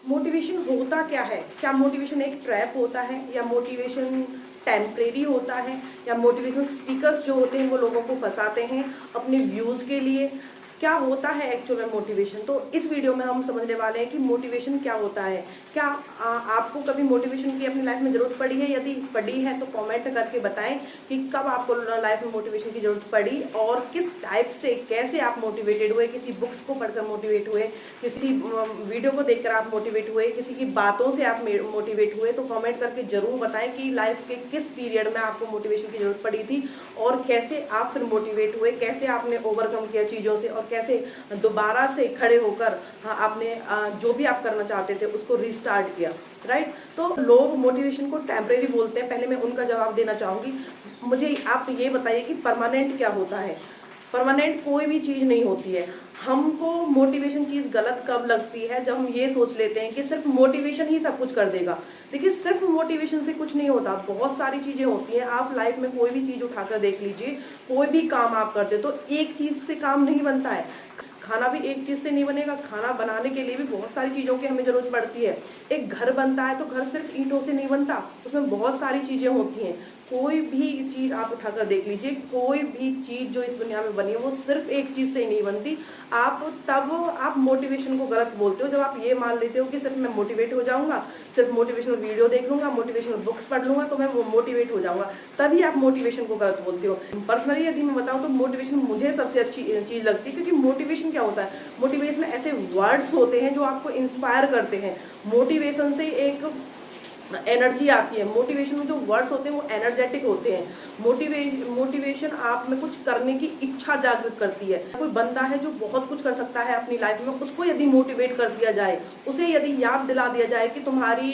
Motivation होता क्या है? क्या मोटिवेशन एक ट्रैप होता है, या मोटिवेशन टेम्परेरी होता है, या मोटिवेशन स्पीकर्स जो होते हैं वो लोगों को फंसाते हैं अपने व्यूज़ के लिए? क्या होता है एक्चुअल में मोटिवेशन? तो इस वीडियो में हम समझने वाले हैं कि मोटिवेशन क्या होता है। क्या आपको कभी मोटिवेशन की अपनी लाइफ में ज़रूरत पड़ी है? यदि पड़ी है तो कमेंट करके बताएं कि कब आपको लाइफ में मोटिवेशन की ज़रूरत पड़ी और किस टाइप से, कैसे आप मोटिवेटेड हुए। किसी बुक्स को पढ़कर मोटिवेट हुए, किसी वीडियो को देखकर आप मोटिवेट हुए, किसी की बातों से आप मोटिवेट हुए? तो कमेंट करके ज़रूर बताएं कि लाइफ के किस पीरियड में आपको मोटिवेशन की ज़रूरत पड़ी थी और कैसे आप फिर मोटिवेट हुए, कैसे आपने ओवरकम किया चीज़ों से, और कैसे दोबारा से खड़े होकर आपने जो भी आप करना चाहते थे उसको रीस्टार्ट किया। राइट? तो लोग मोटिवेशन को टेम्परेरी बोलते हैं। पहले मैं उनका जवाब देना चाहूँगी। मुझे आप ये बताइए कि परमानेंट क्या होता है? परमानेंट कोई भी चीज़ नहीं होती है। हमको मोटिवेशन चीज़ गलत कब लगती है? जब हम ये सोच लेते हैं कि सिर्फ मोटिवेशन ही सब कुछ कर देगा। देखिए, सिर्फ मोटिवेशन से कुछ नहीं होता, बहुत सारी चीज़ें होती हैं। आप लाइफ में कोई भी चीज़ उठाकर देख लीजिए, कोई भी काम आप करते तो एक चीज़ से काम नहीं बनता है। खाना भी एक चीज़ से नहीं बनेगा। खाना बनाने के लिए भी बहुत सारी चीज़ों की हमें ज़रूरत पड़ती है। एक घर बनता है तो घर सिर्फ ईंटों से नहीं बनता, उसमें बहुत सारी चीज़ें होती हैं। कोई भी चीज़ आप उठाकर देख लीजिए, कोई भी चीज़ जो इस दुनिया में बनी है वो सिर्फ एक चीज़ से ही नहीं बनती। आप मोटिवेशन को गलत बोलते हो जब आप ये मान लेते हो कि सिर्फ मैं मोटिवेट हो जाऊंगा, सिर्फ मोटिवेशनल वीडियो देख लूंगा, मोटिवेशनल बुक्स पढ़ लूंगा तो मैं वो मोटिवेट हो जाऊंगा, तभी आप मोटिवेशन को गलत बोलते हो। पर्सनली यदि मैं बताऊं तो मोटिवेशन मुझे सबसे अच्छी चीज़ लगती है, क्योंकि मोटिवेशन क्या होता है? मोटिवेशन ऐसे वर्ड्स होते हैं जो आपको इंस्पायर करते हैं। मोटिवेशन से एक एनर्जी आती है। मोटिवेशन में जो वर्ड्स होते हैं वो एनर्जेटिक होते हैं। मोटिवेशन आप में कुछ करने की इच्छा जागृत करती है। कोई बंदा है जो बहुत कुछ कर सकता है अपनी लाइफ में, उसको यदि मोटिवेट कर दिया जाए, उसे यदि याद दिला दिया जाए कि तुम्हारी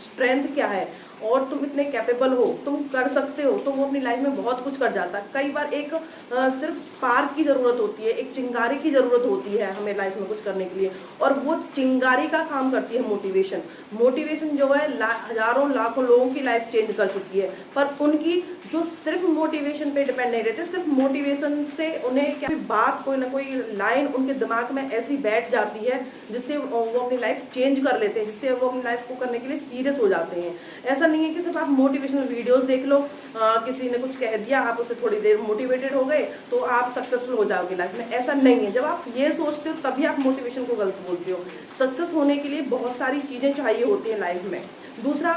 स्ट्रेंथ क्या है और तुम इतने कैपेबल हो, तुम कर सकते हो, तो वो अपनी लाइफ में बहुत कुछ कर जाता है। कई बार एक सिर्फ स्पार्क की ज़रूरत होती है, एक चिंगारी की ज़रूरत होती है हमें लाइफ में कुछ करने के लिए, और वो चिंगारी का काम करती है मोटिवेशन। मोटिवेशन जो है हजारों लाखों लोगों की लाइफ चेंज कर चुकी है, पर उनकी जो सिर्फ मोटिवेशन पे डिपेंड नहीं रहते, सिर्फ मोटिवेशन से उन्हें क्या बात, कोई ना कोई लाइन उनके दिमाग में ऐसी बैठ जाती है जिससे वो अपनी लाइफ चेंज कर लेते हैं, जिससे वो अपनी लाइफ को करने के लिए सीरियस हो जाते हैं। ऐसा नहीं है कि सिर्फ आप मोटिवेशनल वीडियोस देख लो, किसी ने कुछ कह दिया, आप उससे थोड़ी देर मोटिवेटेड हो गए तो आप सक्सेसफुल हो जाओगे लाइफ में। ऐसा नहीं है। जब आप ये सोचते हो तभी आप मोटिवेशन को गलत बोलते हो। सक्सेस होने के लिए बहुत सारी चीज़ें चाहिए होती हैं लाइफ में। दूसरा,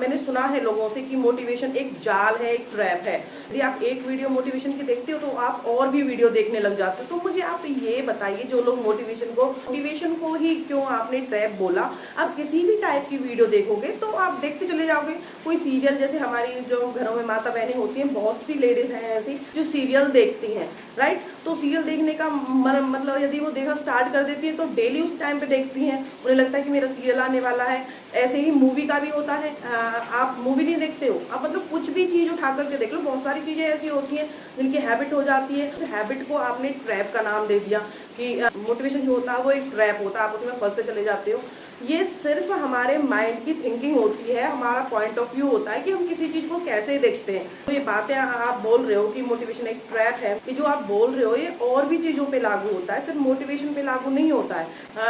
मैंने सुना है लोगों से कि मोटिवेशन एक जाल है, एक ट्रैप है। यदि आप एक वीडियो मोटिवेशन की देखते हो तो आप और भी वीडियो देखने लग जाते हो। तो मुझे आप ये बताइए, जो लोग मोटिवेशन को ही क्यों आपने ट्रैप बोला? आप किसी भी टाइप की वीडियो देखोगे तो आप देखते चले जाओगे। कोई सीरियल, जैसे हमारी जो घरों में माता बहनें होती हैं, बहुत सी लेडीज हैं ऐसी जो सीरियल देखती हैं। राइट? तो सीरियल देखने का मतलब यदि वो देखना स्टार्ट कर देती है तो डेली उस टाइम पे देखती हैं, उन्हें लगता है कि मेरा सीरियल आने वाला है। ऐसे ही मूवी का भी होता है। आप मूवी नहीं देखते हो, आप मतलब कुछ भी चीज़ उठा करके देख लो, बहुत सारी चीज़ें ऐसी होती हैं जिनकी हैबिट हो जाती है। उस हैबिट को आपने ट्रैप का नाम दे दिया कि मोटिवेशन जो होता है वो एक ट्रैप होता है, आप उसमें फंसते चले जाते हो। ये सिर्फ हमारे माइंड की थिंकिंग होती है, हमारा पॉइंट ऑफ व्यू होता है कि हम किसी चीज़ को कैसे देखते हैं। तो ये बातें आप बोल रहे हो कि मोटिवेशन एक ट्रैप है, कि जो आप बोल रहे हो ये और भी चीज़ों पे लागू होता है, सिर्फ मोटिवेशन पे लागू नहीं होता है।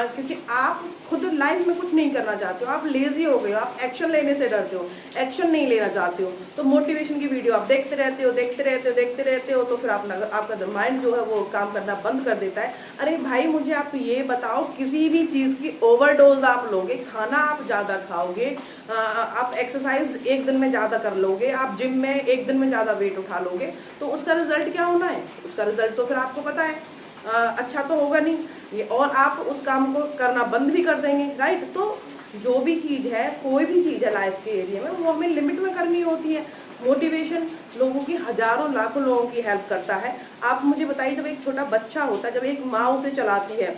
क्योंकि आप खुद लाइफ में कुछ नहीं करना चाहते हो, आप लेजी हो गए हो, आप एक्शन लेने से डरते हो, एक्शन नहीं लेना चाहते हो, तो मोटिवेशन की वीडियो आप देखते रहते हो, तो फिर आपका माइंड जो है वो काम करना बंद कर देता है। अरे भाई, मुझे आप ये बताओ, किसी भी चीज़ की ओवरडोज आप लोगे, खाना आप ज़्यादा खाओगे, आप एक्सरसाइज एक दिन में ज़्यादा कर लोगे, आप जिम में एक दिन में ज़्यादा वेट उठा लोगे, तो उसका रिजल्ट क्या होना है? उसका रिजल्ट तो फिर आपको पता है, अच्छा तो होगा नहीं ये, और आप उस काम को करना बंद भी कर देंगे। राइट? तो जो भी चीज़ है, कोई भी चीज़ है लाइफ के एरिया में, वो हमें लिमिट में करनी होती है। मोटिवेशन लोगों की, हजारों लाखों लोगों की हेल्प करता है। आप मुझे बताइए, जब एक छोटा बच्चा होता है, जब एक माँ उसे चलाती है,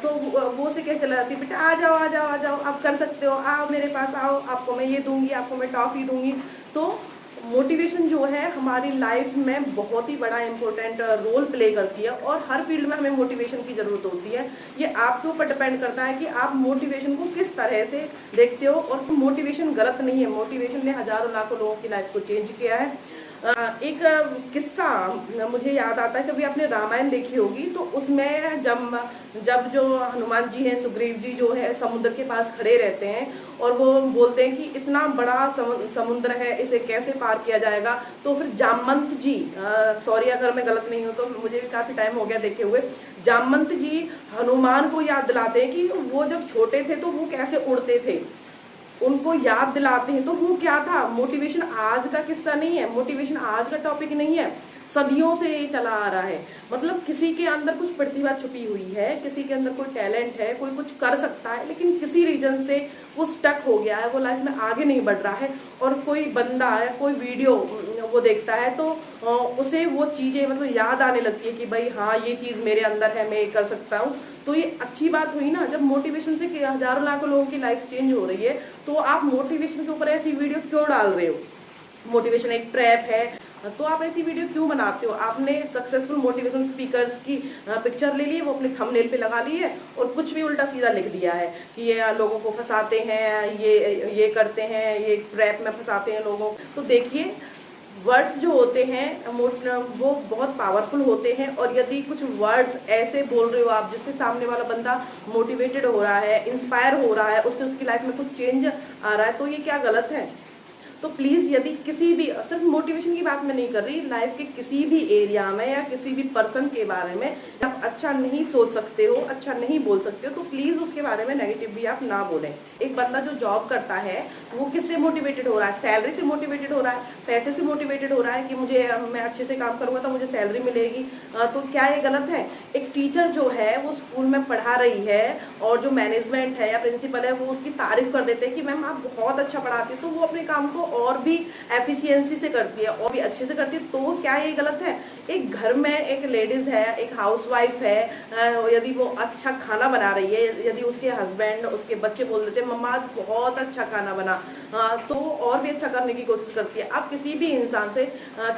तो वो उसे कैसे चलाती है? बेटा आ जाओ आ जाओ आ जाओ, आप कर सकते हो, आओ मेरे पास आओ, आपको मैं ये दूंगी, आपको मैं टॉफ़ी दूंगी। तो मोटिवेशन जो है हमारी लाइफ में बहुत ही बड़ा इंपॉर्टेंट रोल प्ले करती है, और हर फील्ड में हमें मोटिवेशन की ज़रूरत होती है। ये आपके ऊपर डिपेंड करता है कि आप मोटिवेशन को किस तरह से देखते हो। और मोटिवेशन गलत नहीं है, मोटिवेशन ने हजारों लाखों लोगों की लाइफ को चेंज किया है। एक किस्सा मुझे याद आता है, कभी आपने रामायण देखी होगी तो उसमें जब जो हनुमान जी हैं, सुग्रीव जी जो है समुद्र के पास खड़े रहते हैं और वो बोलते हैं कि इतना बड़ा समुद्र है, इसे कैसे पार किया जाएगा। तो फिर जामवंत जी, सॉरी अगर मैं गलत नहीं हूँ तो, मुझे भी काफ़ी टाइम हो गया देखे हुए, जामवंत जी हनुमान को याद दिलाते हैं कि वो जब छोटे थे तो वो कैसे उड़ते थे, उनको याद दिलाते हैं। तो वो क्या था, मोटिवेशन आज का किस्सा नहीं है, मोटिवेशन आज का टॉपिक नहीं है, सदियों से ये चला आ रहा है। मतलब किसी के अंदर कुछ प्रतिभा छुपी हुई है, किसी के अंदर कोई टैलेंट है, कोई कुछ कर सकता है, लेकिन किसी रीजन से वो स्टक हो गया है, वो लाइफ में आगे नहीं बढ़ रहा है। और कोई बंदा है, कोई वीडियो वो देखता है तो उसे वो चीज़ें मतलब याद आने लगती है कि भाई हाँ ये चीज़ मेरे अंदर है, मैं ये कर सकता हूँ। तो ये अच्छी बात हुई ना, जब मोटिवेशन से हजारों लाखों लोगों की लाइफ चेंज हो रही है, तो आप मोटिवेशन के ऊपर ऐसी वीडियो क्यों डाल रहे हो? मोटिवेशन एक ट्रैप है, तो आप ऐसी वीडियो क्यों बनाते हो? आपने सक्सेसफुल मोटिवेशन स्पीकर्स की पिक्चर ले ली है, वो अपने थंबनेल पे लगा ली है और कुछ भी उल्टा सीधा लिख दिया है कि ये लोगों को फंसाते हैं, ये करते हैं, ये ट्रैप में फंसाते हैं लोगों। तो देखिए, वर्ड्स जो होते हैं वो बहुत पावरफुल होते हैं, और यदि कुछ वर्ड्स ऐसे बोल रहे हो आप जिससे सामने वाला बंदा मोटिवेटेड हो रहा है, इंस्पायर हो रहा है, उससे उसकी लाइफ में कुछ चेंज आ रहा है, तो ये क्या गलत है? तो प्लीज़, यदि किसी भी, सिर्फ मोटिवेशन की बात मैं नहीं कर रही, लाइफ के किसी भी एरिया में या किसी भी पर्सन के बारे में आप अच्छा नहीं सोच सकते हो, अच्छा नहीं बोल सकते हो, तो प्लीज़ उसके बारे में नेगेटिव भी आप ना बोलें। एक बंदा जो जॉब करता है वो किससे मोटिवेटेड हो रहा है? सैलरी से मोटिवेटेड हो रहा है, पैसे से मोटिवेटेड हो रहा है कि मैं अच्छे से काम करूँगा तो मुझे सैलरी मिलेगी। तो क्या ये गलत है? एक टीचर जो है वो स्कूल में पढ़ा रही है और जो मैनेजमेंट है या प्रिंसिपल है वो उसकी तारीफ कर देते हैं कि मैम आप बहुत अच्छा पढ़ाती है, तो वो अपने काम को और भी एफिशिएंसी से करती है और भी अच्छे से करती है। तो क्या ये गलत है? एक घर में एक लेडीज है, एक हाउसवाइफ है, यदि वो अच्छा खाना बना रही है, यदि उसके हस्बैंड, उसके बच्चे बोल देते हैं मम्मा आज बहुत अच्छा खाना बना, तो और भी अच्छा करने की कोशिश करती है। आप किसी भी इंसान से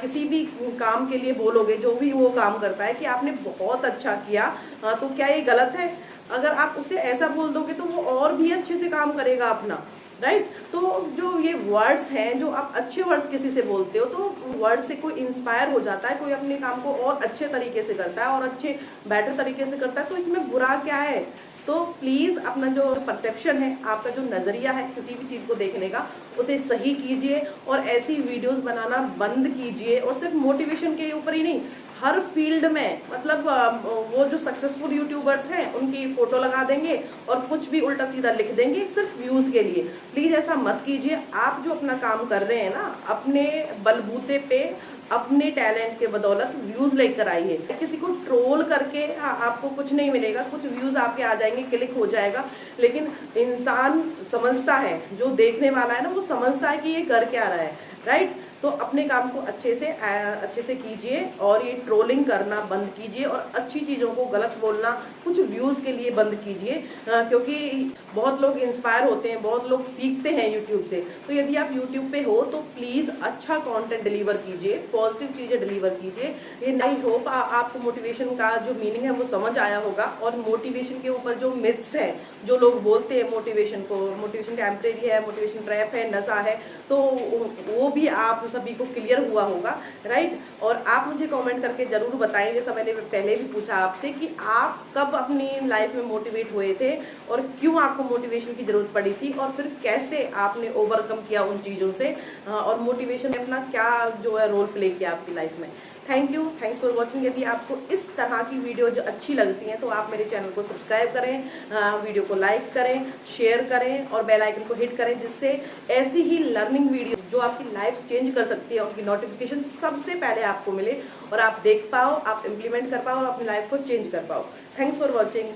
किसी भी काम के लिए बोलोगे, जो भी वो काम करता है, कि आपने बहुत अच्छा किया, तो क्या ये गलत है? अगर आप उससे ऐसा बोल दोगे तो वो और भी अच्छे से काम करेगा अपना, राइट? तो जो ये वर्ड्स हैं, जो आप अच्छे वर्ड्स किसी से बोलते हो तो वर्ड से कोई इंस्पायर हो जाता है, कोई अपने काम को और अच्छे तरीके से करता है और अच्छे बेटर तरीके से करता है, तो इसमें बुरा क्या है? तो प्लीज़ अपना जो परसेप्शन है, आपका जो नज़रिया है किसी भी चीज़ को देखने का, उसे सही कीजिए और ऐसी वीडियोस बनाना बंद कीजिए। और सिर्फ मोटिवेशन के ऊपर ही नहीं, हर फील्ड में, मतलब वो जो सक्सेसफुल यूट्यूबर्स हैं उनकी फ़ोटो लगा देंगे और कुछ भी उल्टा सीधा लिख देंगे सिर्फ व्यूज़ के लिए। प्लीज़ ऐसा मत कीजिए। आप जो अपना काम कर रहे हैं ना, अपने बलबूते पे, अपने टैलेंट के बदौलत व्यूज़ लेकर आइए। किसी को ट्रोल करके आपको कुछ नहीं मिलेगा, कुछ व्यूज़ आपके आ जाएंगे, क्लिक हो जाएगा, लेकिन इंसान समझता है, जो देखने वाला है ना वो समझता है कि ये कर क्या रहा है, राइट? तो अपने काम को अच्छे से कीजिए और ये ट्रोलिंग करना बंद कीजिए और अच्छी चीज़ों को गलत बोलना कुछ व्यूज़ के लिए बंद कीजिए, क्योंकि बहुत लोग इंस्पायर होते हैं, बहुत लोग सीखते हैं यूट्यूब से। तो यदि आप यूट्यूब पे हो तो प्लीज़ अच्छा कंटेंट डिलीवर कीजिए, पॉजिटिव चीज़ें डिलीवर कीजिए। ये आई होप आपको मोटिवेशन का जो मीनिंग है वो समझ आया होगा। और मोटिवेशन के ऊपर जो मिथ्स हैं, जो लोग बोलते हैं मोटिवेशन टेम्परेरी है, मोटिवेशन ट्रैप है, नशा है, तो वो भी आप सभी को क्लियर हुआ होगा, राइट? और आप मुझे कमेंट करके ज़रूर बताएं, जैसा मैंने पहले भी पूछा आपसे, कि आप कब अपनी लाइफ में मोटिवेट हुए थे और क्यों आपको मोटिवेशन की ज़रूरत पड़ी थी और फिर कैसे आपने ओवरकम किया उन चीज़ों से, और मोटिवेशन ने अपना क्या जो है रोल प्ले किया आपकी लाइफ में। Thanks for watching. यदि आपको इस तरह की वीडियो जो अच्छी लगती हैं तो आप मेरे चैनल को सब्सक्राइब करें, वीडियो को लाइक करें, शेयर करें और बेल आइकन को हिट करें, जिससे ऐसी ही लर्निंग वीडियो जो आपकी लाइफ चेंज कर सकती है उनकी नोटिफिकेशन सबसे पहले आपको मिले और आप देख पाओ, आप इम्प्लीमेंट कर पाओ और अपनी लाइफ को चेंज कर पाओ। Thanks for watching.